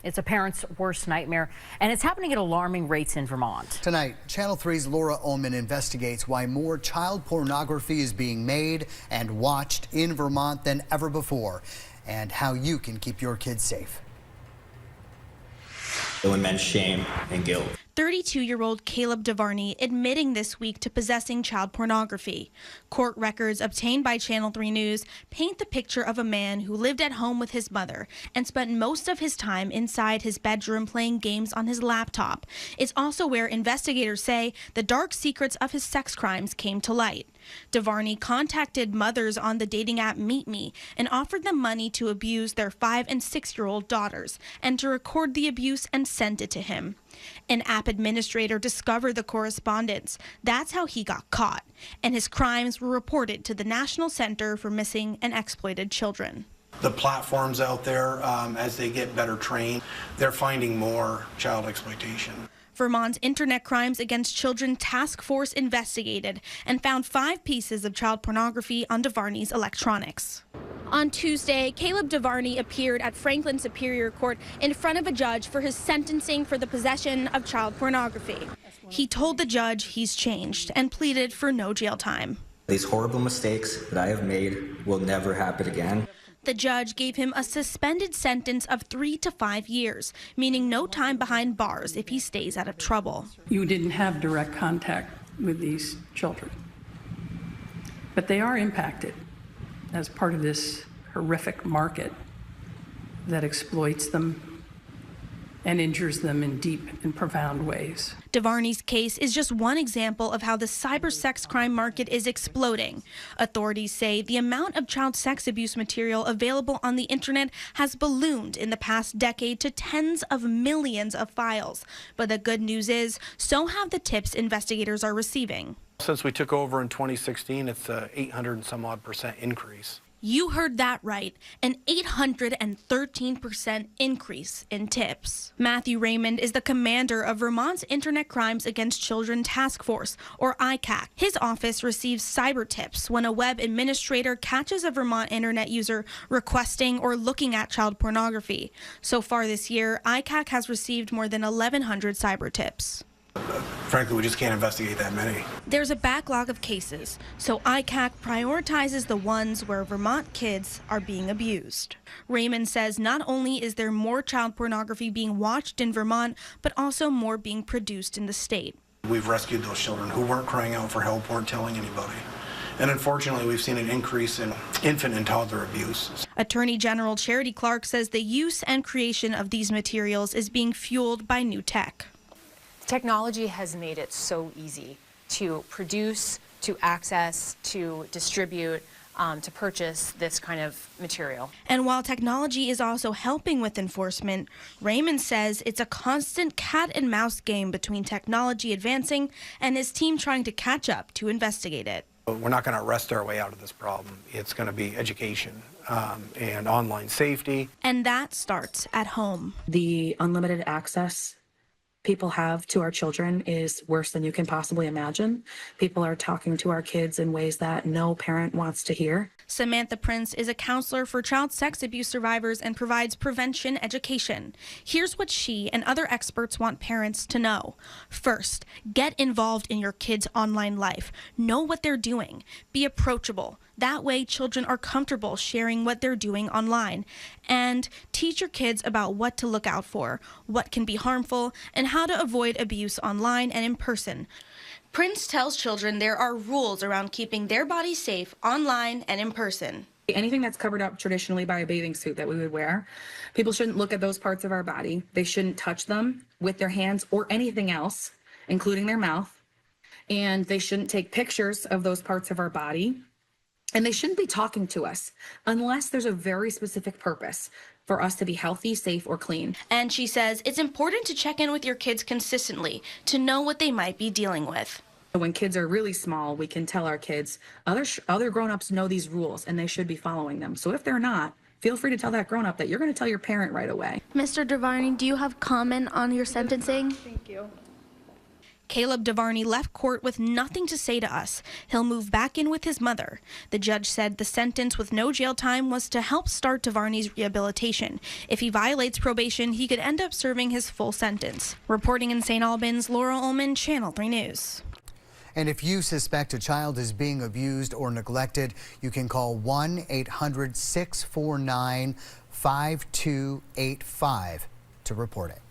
It's a parent's worst nightmare, and it's happening at alarming rates in Vermont. Tonight, Channel 3's Laura Ullman investigates why more child pornography is being made and watched in Vermont than ever before, and how you can keep your kids safe. Immense shame and guilt. 32-year-old Caleb DeVarney admitting this week to possessing child pornography. Court records obtained by Channel 3 News paint the picture of a man who lived at home with his mother and spent most of his time inside his bedroom playing games on his laptop. It's also where investigators say the dark secrets of his sex crimes came to light. DeVarney contacted mothers on the dating app Meet Me and offered them money to abuse their 5- and 6-year-old daughters and to record the abuse and send it to him. An app administrator discovered the correspondence. That's how he got caught, and his crimes were reported to the National Center for Missing and Exploited Children. The platforms out there, as they get better trained, they're finding more child exploitation. Vermont's Internet Crimes Against Children Task Force investigated and found 5 pieces of child pornography on DeVarney's electronics. On Tuesday, Caleb DeVarney appeared at Franklin Superior Court in front of a judge for his sentencing for the possession of child pornography. He told the judge he's changed and pleaded for no jail time. These horrible mistakes that I have made will never happen again. The judge gave him a suspended sentence of 3 to 5 years, meaning no time behind bars if he stays out of trouble. You didn't have direct contact with these children, but they are impacted as part of this horrific market that exploits them and injures them in deep and profound ways. DeVarney's case is just one example of how the cyber sex crime market is exploding. Authorities say the amount of child sex abuse material available on the internet has ballooned in the past decade to tens of millions of files. But the good news is, so have the tips investigators are receiving. Since we took over in 2016, it's a 800 and some odd % increase. You heard that right, an 813% increase in tips. Matthew Raymond is the commander of Vermont's Internet Crimes Against Children Task Force, or ICAC. His office receives cyber tips when a web administrator catches a Vermont internet user requesting or looking at child pornography. So far this year, ICAC has received more than 1,100 cyber tips. Frankly, we just can't investigate that many. There's a backlog of cases, so ICAC prioritizes the ones where Vermont kids are being abused. Raymond says not only is there more child pornography being watched in Vermont, but also more being produced in the state. We've rescued those children who weren't crying out for help, weren't telling anybody. And unfortunately, we've seen an increase in infant and toddler abuse. Attorney General Charity Clark says the use and creation of these materials is being fueled by new tech. Technology has made it so easy to produce, to access, to distribute, to purchase this kind of material. And while technology is also helping with enforcement, Raymond says it's a constant cat and mouse game between technology advancing and his team trying to catch up to investigate it. We're not going to arrest our way out of this problem. It's going to be education and online safety. And that starts at home. The unlimited access people have to our children is worse than you can possibly imagine. People are talking to our kids in ways that no parent wants to hear. Samantha Prince is a counselor for child sex abuse survivors and provides prevention education. Here's what she and other experts want parents to know. First, get involved in your kids' online life. Know what they're doing. Be approachable. That way, children are comfortable sharing what they're doing online. And teach your kids about what to look out for, what can be harmful, and how to avoid abuse online and in person. Prince tells children there are rules around keeping their bodies safe online and in person. Anything that's covered up traditionally by a bathing suit that we would wear, people shouldn't look at those parts of our body. They shouldn't touch them with their hands or anything else, including their mouth. And they shouldn't take pictures of those parts of our body. And they shouldn't be talking to us unless there's a very specific purpose for us to be healthy, safe, or clean. And she says it's important to check in with your kids consistently to know what they might be dealing with. When kids are really small, we can tell our kids, other grown-ups know these rules and they should be following them. So if they're not, feel free to tell that grown-up that you're going to tell your parent right away. Mr. DeVarney, do you have comment on your sentencing? Thank you. Caleb DeVarney left court with nothing to say to us. He'll move back in with his mother. The judge said the sentence with no jail time was to help start DeVarney's rehabilitation. If he violates probation, he could end up serving his full sentence. Reporting in St. Albans, Laura Ullman, Channel 3 News. And if you suspect a child is being abused or neglected, you can call 1-800-649-5285 to report it.